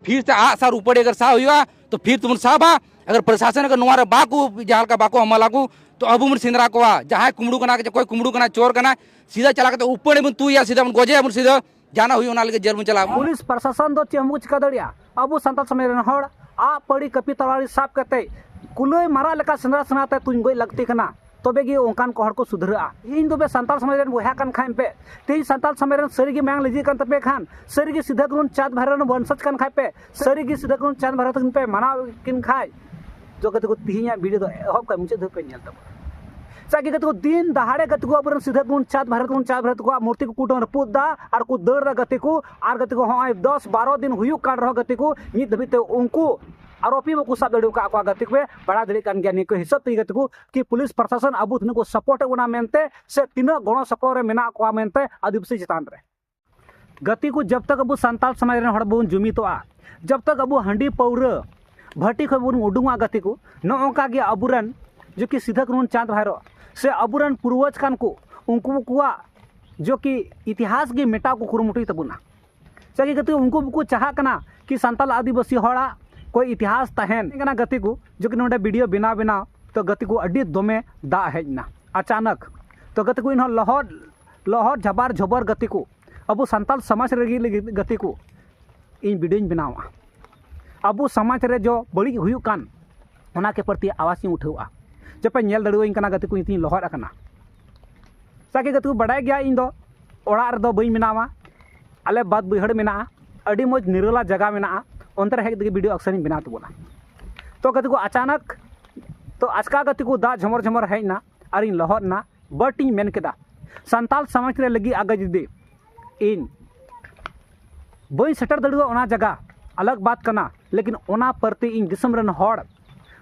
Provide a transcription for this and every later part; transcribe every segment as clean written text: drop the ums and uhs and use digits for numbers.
फिर से आसार ऊपर अगर साव हुआ तो फिर तुम साबा अगर प्रशासन अगर नुआरे बाकू जहाँ का बाको हमला को तो अब मन सिंदरा को जहाँ कुमड़ू कना कोई कुमड़ू कना चोर कना सीधा चला के ऊपर बन तू या सीधा बन गोजे बन सीधा जाना हुई उना लगे जेल में चला पुलिस प्रशासन दो चेमू चिका दड़िया अब सांताल समाज रन हड़ आ पड़ी कपी तलवारी साफ करते कुलय मारा लेका सेंद्रा सेनाते तुम गई लगती कना तबे गे ओंकान को हड़ को सुधरा इन दो बे सांताल समाज रन बोहा कान खाइन पे तेज सांताल समाज रन सरीगे मैंग लेजी कान तपे खान सरीगे सीधा करून चाँद भैरन वंशज कान खाइ पे सरीगे सीधा करून चाँद भैरन किन पे माना किन खाइ जो कते को तिहिया वीडियो दो एहब का मुझे धो पे नेल तब साकी कते को दिन दहाड़े कते को अपन सीधा करून चाँद भैरत को मूर्ति को कुटन रपुद दा और को दड़ दा गते को आर गते को हां 10-12 दिन हुयु कान रह गते को नित धबिते उनको आरोपी को साब दड़े का गति पे बड़ा दड़े कान गया निको हिसाब ते गति को कि पुलिस प्रशासन अब को सपोर्ट उना मेनते से तीन गण सपोर्ट मेना को मेनते आदिवासी चितान रे गति को जब तक अब सांताल समाज रे हड़ बन जुमितोआ जब तक अब हंडी पौर भट्टी खबन उडुंगा गति को नोका गे अबुरन जो कि सीधा करून चाँद भैरो से अबुरन पूर्वज कान को उनको कुआ जो कि इतिहास के मेटा को कुरुमुटी तबुना से गति उनको को चाहा कना कि सांताल आदिवासी हड़ा कोई इतिहास तहन कना गति को जो कि नोडे वीडियो बिना बिना तो गति को अड्डी दमे दा हेजना अचानक तो गति को इन लहर झबार झबर गति को अब सांताल समाज रे गति को इन वीडियो बनावा अब समाज रे जो बड़ी हुयु कान ओना के प्रति आवाज उठावा जब पे नेल दड़ुइन कना गति को इतनी लहर अकना साके गति को बड़ाय गया इन दो ओड़ा रे दो बई मेनावा आले बात बैहड़ मेना अड्डी मज निरला जगह मेना अंतर हेक दगे वीडियो अक्सर बना तबना तो गति को अचानक तो आजका गति को दा झमर झमर हेना और इन लहर ना बट इन मेन केदा सांताल समाज रे लगी आगे जुदी इन बई सेटर दड़ुआ ओना जगह अलग बात कना लेकिन ओना प्रति इन दिसम रन हड़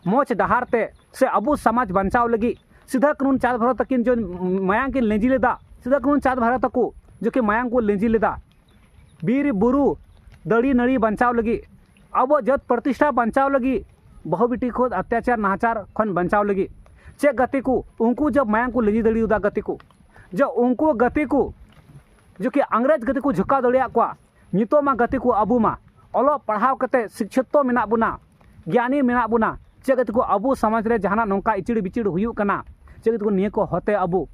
मोच डहार ते से अबू समाज बचाव लगी सीधा कानून चाँद भैरव तकिन जो मायांग के लेंजी लेदा सीधा कानून चाँद भैरव तको जो कि मायांग को लेंजी लेदा बीर बुरु दड़ी नड़ी बचाव लगी अब जत प्रतिष्ठा बचाव लगी बहु बेटी खुद अत्याचार नाचार खन बचाव लगी चे गति को उनको जब मायांग को लेंजी दड़ी उदा गति को जब उनको गति को जो कि अंग्रेज गति को झुका दड़िया को नितो मा गति को अबू मा अलो पढ़ाव कते शिक्षित मेना बुना ज्ञानी मेना बुना चे गति को अबू समाज रे जहाना नौका इचिड़ बिचिड़ हुयु कना चे गति को निये को होते अबू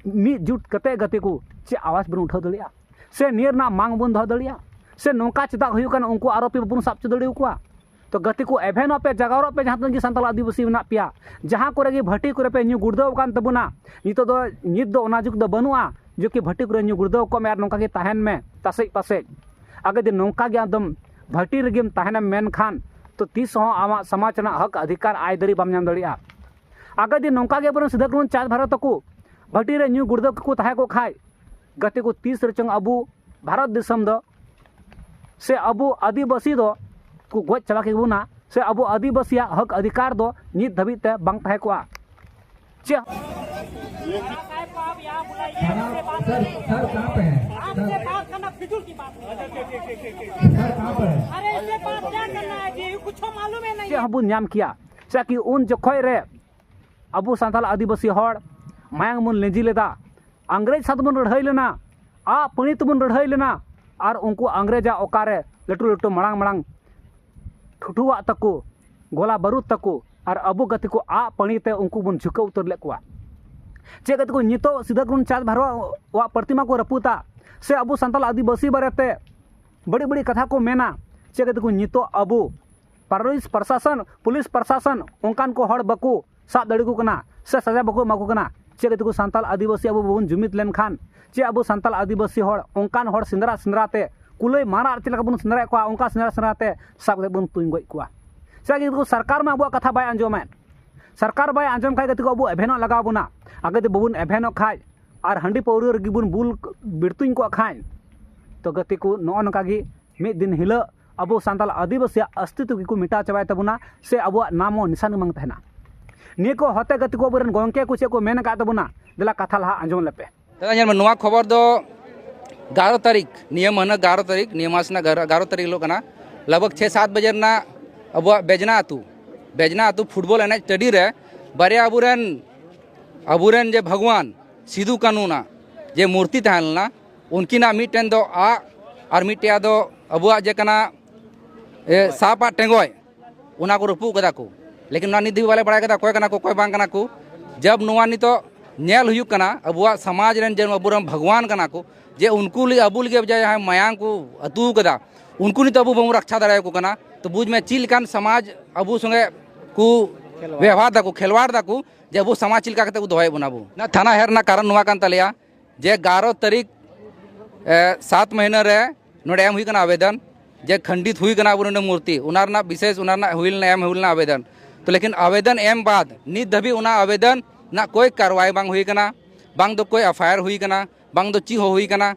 मी जुट कते गति को चे आवाज बन उठाव दड़िया से नियर ना मांग बन दो दड़िया से नौका चेता हुयु कना उनको आरोपी बन साब च दड़ियो को तो गति को एभेन पे जगारो पे जहाँ तक सांताल आदिवासी मेना पिया जहाँ को भट्टी को पे न्यू गुड़दव कान तबुना नितो दो नित दो ओना जुग दो बनुआ जो कि भट्टी को न्यू गुड़दव को मेर नौका के तहन में तसे पासे आगे दिन नौका के एकदम भट्टी रेगेम तहन मेन खान तो तीस आमा समाज हक अधिकार आय दरी बाम नाम दड़िया आगे दिन नौका के बरन सीधा करून चाँद भैरव तको भट्टी रे न्यू गुड़दव को तहे को खाय गति को 30 रचंग अबू भारत दिसम दो से अबू आदिवासी दो को गोज चाबा के बुना से अबू आदिवासी हक अधिकार दो नित धबी ते बांग तहे को चे सर कहाँ पे है? आपसे बात करना फिजूल की बात है। सर कहाँ पे है? अरे इससे बात क्या करना है जी, कुछ मालूम है नहीं। चे अबू नाम किया से कि उन जखय रे अबू सांताल आदिवासी हड़ मायांग मन लेंजी लेदा अंग्रेज साथ मन लड़ाई लेना आ पणित मन लड़ाई लेना और उनको अंग्रेजा ओकारे लटू लटू मड़ांग मड़ांग ठुठुआ तको गोला बारूद तको और अबू गति को आ पणिते उनको बन झुका उतर ले को चे गति को नितो सीधा करून चाँद भैरव वा प्रतिमा को रपूता से अबू सांताल आदिवासी बारेते बड़ी बड़ी कथा को मेना चे गति को नितो अबू पुलिस प्रशासन उनकान को हड़ बको साब दड़ी को कना से सजा बको माको कना चे गति को सांताल आदिवासी अब बन जुमित लेन खान चे अब सांताल आदिवासी हड़ उनकान हड़ सिंदरा सिंदराते कुलय मारा चलका बन सिंदरा को उनका सिंदरा सिंदराते साब बन तुम गई को से गति को सरकार में अब कथा बाय आंजोमेन सरकार बाय आंजम खाय गति को अब एभेनो लगाव बना आगे तो बबुन एभेनो खाय और हंडी पौर रगी बन बुल बिरतुñ को खाय तो गति को नो नका गी मिद दिन हिला अब सांताल आदिवासी अस्तित्व को मिटा चाबाय तबुना से अब नामो निशान मंग तहना निये को होते गति को बरन गोंके को को मेन का तबुना देला कथा लहा आंजम लेपे तो नुआ खबर दो 11 तारीख नियम 11 तारीख नियमासना 11 तारीख लो कना लगभग 6-7 बजे ना अब बेजना आतु फुटबॉल एने स्टडी रे बारे अबुरेन जे भगवान सिदू कानूना जे मूर्ति तहलना उनकी ना मिटेन दो आ और मिटिया दो अबुआ जे कना सापा टेंगोय उना को रपू कदा को लेकिन ना निधि वाले बड़ा कदा कोय कना को कोय बांग कना को जब नुआ नितो नेल हुयुक कना अबुआ समाज रेन जे अबुरम भगवान कना को जे उनको लिए अबुल के बजाय यहाँ मायांग को अतु कदा उनको नितो अबु बमु रक्षा दाड़ा को कना तो बुझ में चिल कान समाज अबु संगे को व्यवहार दा को खेलवाड़ दा को जे अबु समाज चिल का कते दोहय बनाबु ना थाना हेर ना कारण नुआ कान तलिया जे 11 तारीख 7 महीना रे नोडे एम हुई कना आवेदन जे खंडित हुई कना अबु मूर्ति उनारना विशेष उनारना हुइल एम हुइल आवेदन तो लेकिन आवेदन एम बाद नित धबी उना आवेदन ना कोई कार्रवाई बांग हुई कना बांग दो कोई एफआईआर हुई कना बांग दो ची हुई कना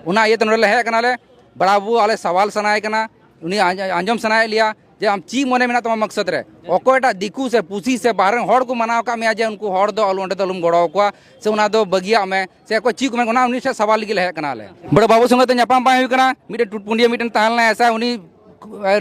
उना ये तो नोडे हे कना ले बड़ा बु आले सवाल सनाए कना उनी आंजम सनाए लिया जे हम ची मने मेना तमा मकसद रे ओकोटा दिकू से पूसी से बाहर हड़ को मनाव का में जे उनको हड़ दो अलुंडे दलुम गड़ो को से उना दो बगिया में से कोई ची को में उना उनी से सवाल लिगे हे कना ले बड़े बाबू संगे तो न्यापाम बाय हुई कना मिटे टुटपुंडिया मिटन ताहलना ऐसा उनी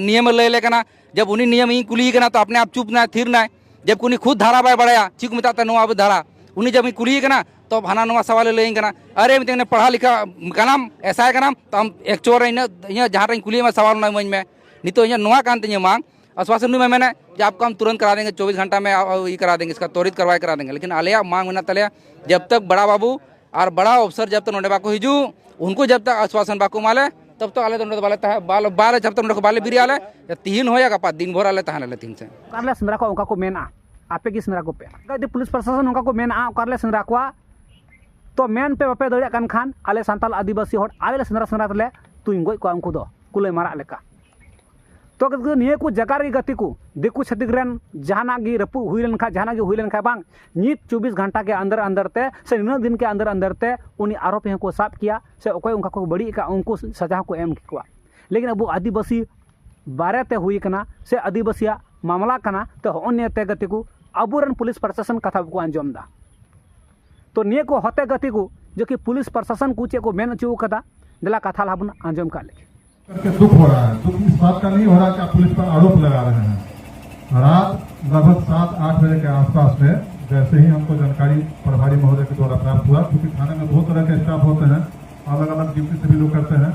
नियम ले ले कना जब उनी नियम ही कुली कना तो अपने आप चुप ना थिर ना जब उनी खुद धारा बाय बड़ाया ची को मिता नो अब धारा उनी जब कुली कना तो हाना नवा सवाल ले कना अरे मिते पढ़ा लिखा कनाम ऐसा कनाम तो हम एक चोर इन जहाँ कुली में सवाल ना मन में नितो इन नुआ कान ते मांग आश्वासन में मैंने कि आपको हम तुरंत करा देंगे 24 घंटा में ये करा देंगे इसका त्वरित कार्रवाई करा देंगे लेकिन आलिया मांग में तलिया जब तक बड़ा बाबू और बड़ा अफसर जब तक नोडे बाको हिजू उनको जब तक आश्वासन बाको माले तब तो आले तो बाले बाल बाल जब तक नोडे बाले बिरी आले या 3 हो या गपा दिन भर आले तहाले 3 से कारले संद्रा को उनका को मेना आपे की संद्रा को पे गदी पुलिस प्रशासन उनका को मेना कारले संद्रा को तो मेन पे बापे दड़िया कान खान आले सांताल आदिवासी हर आले संद्रा तले तुई गoj को उनको दो कुले मारा लेका तो निये को जगह री गति को दिकू छतिक रेन जहाना गी रपू हुई लेन खा जहाना गी हुई लेन खा बांग नित 24 घंटा के अंदर अंदर ते से इन दिन के अंदर अंदर ते उनी आरोपी को साफ किया से ओकोय उनका को बड़ी का उनको सजा को एम किया लेकिन अब आदिवासी बारे ते हुई कना से आदिवासिया मामला कना तो अन्य ते गति को अबुरन पुलिस प्रशासन कथा को अंजम दा तो निये को होते गति को जो कि पुलिस प्रशासन कुछ को मेन चू कदा दिला कथा लाबन अंजम का ले करके दुख हो रहा है। दुख इस बात का नहीं हो रहा कि आप पुलिस पर आरोप लगा रहे हैं। रात लगभग 7-8 बजे के आसपास में जैसे ही हमको जानकारी प्रभारी महोदय के द्वारा प्राप्त हुआ, क्योंकि थाने में बहुत तरह के स्टाफ होते हैं, अलग अलग ड्यूटी से भी लोग करते हैं,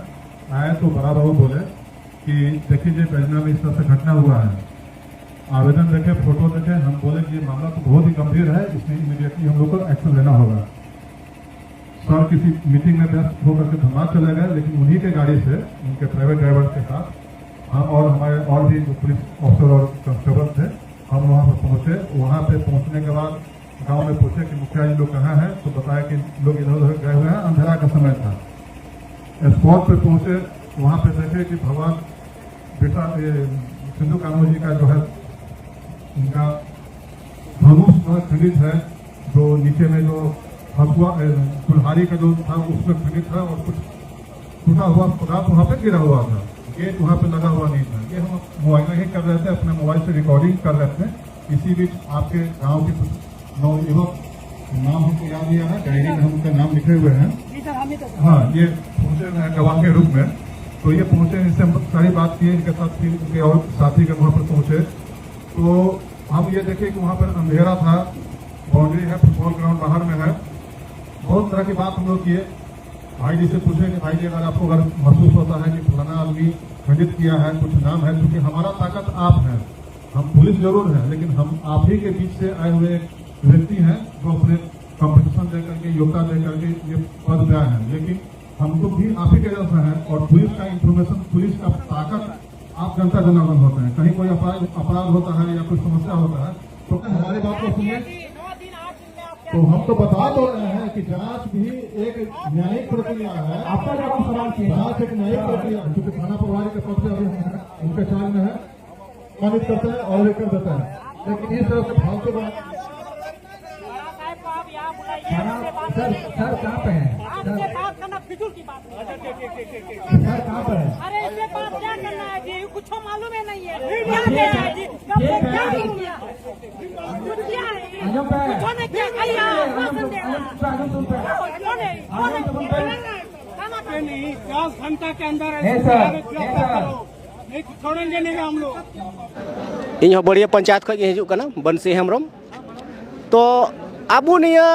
आए तो बड़ा बाबू बोले कि देखिए जी बैजना में इस तरह से घटना हुआ है, आवेदन देखे, फोटो देखे। हम बोले कि ये मामला तो बहुत ही गंभीर है, इसमें इमीडिएटली हम लोग को एक्शन लेना होगा। सर किसी मीटिंग में व्यस्त होकर के धनबाद चले गए, लेकिन उन्हीं के गाड़ी से उनके प्राइवेट ड्राइवर के साथ हम और हमारे और भी जो पुलिस ऑफिसर और कांस्टेबल थे, हम वहाँ पर पहुँचे। वहाँ पे पहुँचने के बाद गांव में पूछे कि मुखिया जी लोग कहाँ हैं, तो बताया कि लोग इधर उधर गए हुए हैं, अंधेरा का समय था। स्पॉट पे पहुँचे, वहाँ पे देखे कि भगवान बेटा सिंधु कान्हू जी का जो है उनका धनुष खंडित है, जो नीचे में जो हसुआ कुल्हाड़ी का जो था उसमें खंडित था और कुछ टूटा हुआ पदार्थ वहाँ पे गिरा हुआ था। गेट वहाँ पे लगा हुआ नहीं था। ये हम मोबाइल में ही कर रहे थे, अपने मोबाइल से रिकॉर्डिंग कर रहे थे। इसी बीच आपके गांव के कुछ नवयुवक, नाम हमको याद नहीं आ रहा, डायरी में हम उनका नाम लिखे हुए हैं, हाँ, ये पहुंचे हैं गवाह के रूप में। तो ये पहुंचे, इनसे हम सारी बात की, इनके साथ फिर उनके और साथी के वहाँ पर पहुंचे। तो हम ये देखे कि वहाँ पर अंधेरा था, बाउंड्री है, फुटबॉल ग्राउंड बाहर में है। बहुत तरह की बात हम लोग किए। भाई जी से पूछे कि भाई जी अगर आपको अगर महसूस होता है कि फलाना आदमी खंडित किया है, कुछ नाम है, क्योंकि हमारा ताकत आप हैं, हम पुलिस जरूर हैं, लेकिन हम आप ही के बीच से आए हुए व्यक्ति हैं जो अपने कंपटीशन दे करके, योग्यता दे करके ये पद पे आए हैं। लेकिन हम लोग भी आप ही के जैसा है, और पुलिस का इंफॉर्मेशन, पुलिस का ताकत आप जनता जनार्दन होते हैं। कहीं कोई अपराध होता है या कोई समस्या होता है तो हमारी बात को सुनिए। तो हम तो बता तो रहे हैं कि जांच भी एक न्यायिक प्रक्रिया है। आपका जवाब सवाल किया, जांच एक न्यायिक प्रक्रिया है, क्योंकि थाना प्रभारी के पद से अभी उनके चार्ज में है, सम्मानित करते हैं और वे कर देते हैं। लेकिन इस तरह से फालतू बात। सर कहाँ पे है? आपसे बात करना फिजूल की बात है। सर कहाँ पे है? अरे इससे बात क्या करना है जी, कुछ मालूम ही नहीं है। मीडिया पे है जी, कब से क्या हो गया? क्या है? कुछ ने क्या किया? भाषण देना। नहीं, 10 घंटा के अंदर नहीं छोड़ेंगे नहीं हम लोग। इन बढ़िया पंचायत खज हजू करना बंसी हेम्ब्रम तो आबू निया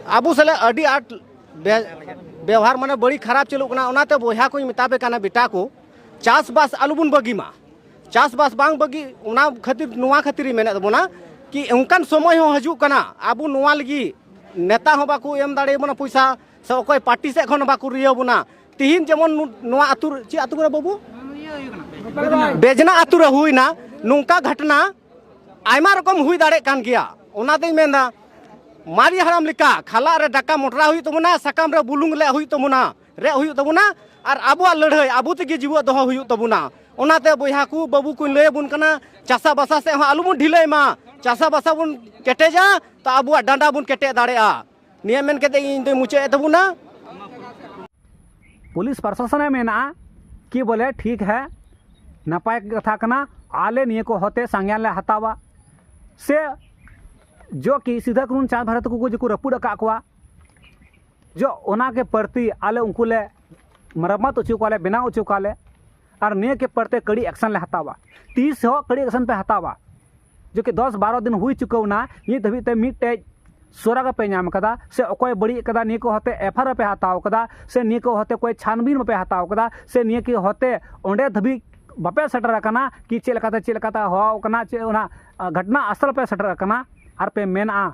आबू साले अड़ी आट व्यवहार माने बड़ी खराब चलूक ना, ओनाते बोहा को मेताबे काना बेटा को चासबास आलुबन बगी मा चासबास बांग बगी उना खातिर नुआ खातिर मेने तबोना कि उनकान समय हो हजू कना आबू नुआ लगी नेता हो बाकू एम दाड़े बना पैसा से अकय पार्टी से खन बाकू रिया बुना तिहिन जेमन नुआ आतुर ची आतु करे बाबू बेजना आतुर हुईना नुंका घटना आयमा रकम हुई दाड़े कान गया ओनाते मेंदा मारी हराम लिका खाला रे डाका मोटरा हुई तबुना सकाम रे बुलुंग ले हुई तबुना रे हुई तबुना और आबुआ लड़ाई आबू तेगे जीवा दोह हुई तबुना ओनाते बोया को बाबू को लय बुन कना चासा बासा से आलू बुन ढिलाई मा चासा बासा बुन केटेजा तो आबुआ डांडा बुन केटे दाड़ेआ निया मेन केते इन दे मुचे तबुना। पुलिस प्रशासन मेना कि बोले ठीक है नपाय कथा कना आले निये को होते संज्ञान ले हतावा से जो कि सीधा कानून चार भारत को जो रपुड़ का जो ओना के प्रति आले उनको ले मरम्मत उचू काले बनाव उचू काले और निये के प्रति कड़ी एक्शन ले हतावा 30 हो कड़ी एक्शन पे हतावा जो कि 10-12 दिन हुई चुकवना ये धबी ते मिटे सोरा पे नाम कदा से अकोय बड़ी कदा निये को होते एफआर पे हताव कदा से निये को होते कोई छानबीन पे हताव कदा से निये के होते ओंडे धबी बापे सटर कना कि चेलकाता हो कना चे ओना घटना स्थल पे सटर कना और पे मेना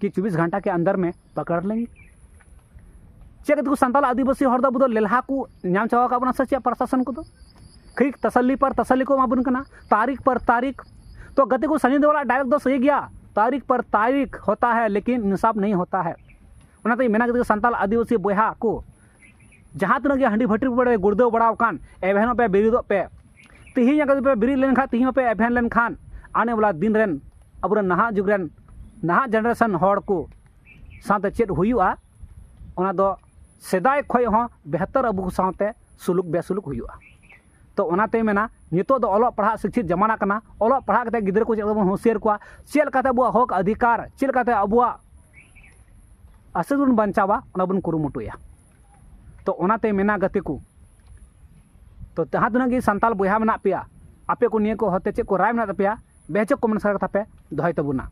कि 24 घंटा के अंदर में पकड़ लेंगे चेक को संताल आदिवासी हर दो लेल्हा को नाम चावा का बना सचिया प्रशासन को तो खीक तसल्ली पर तसल्ली को माबुन कना तारीख पर तारीख तो गति को सनी वाला डायरेक्ट दो सही गया तारीख पर तारीख होता है लेकिन इंसाफ नहीं होता है उन्हें मेना गति संताल आदिवासी बोहा को जहाँ तक गया हंडी भट्टी पड़े गुर्दो बड़ा कान एवेनो पे बिरिदो पे तिहिं पे बिरी लेन खा तिहिं पे एवेन लेन खान आने वाला दिन रेन अब नहा जुग रेन नहा जनरेशन हड़ को साथ चेद हुआ ओना दो सेदाय खय हो बेहतर अब साथे सुलुक बेसुलुक हुआ तो ओनाते मेना नितो दो ओलो पढ़ा शिक्षित जमाना कना ओलो पढ़ा कते गिदर को चेक होशियार को चेल कते अबुआ हक अधिकार चेल कते अबुआ असुन बंचावा ओना बन कुरुमुटुया तो ओनाते मेना गति को तो जहाँ तक संताल बोहा मना पेया आपे को निये को होते चे को राय मना पेया बेहचक कमेंट सर पे दोहय तबुना।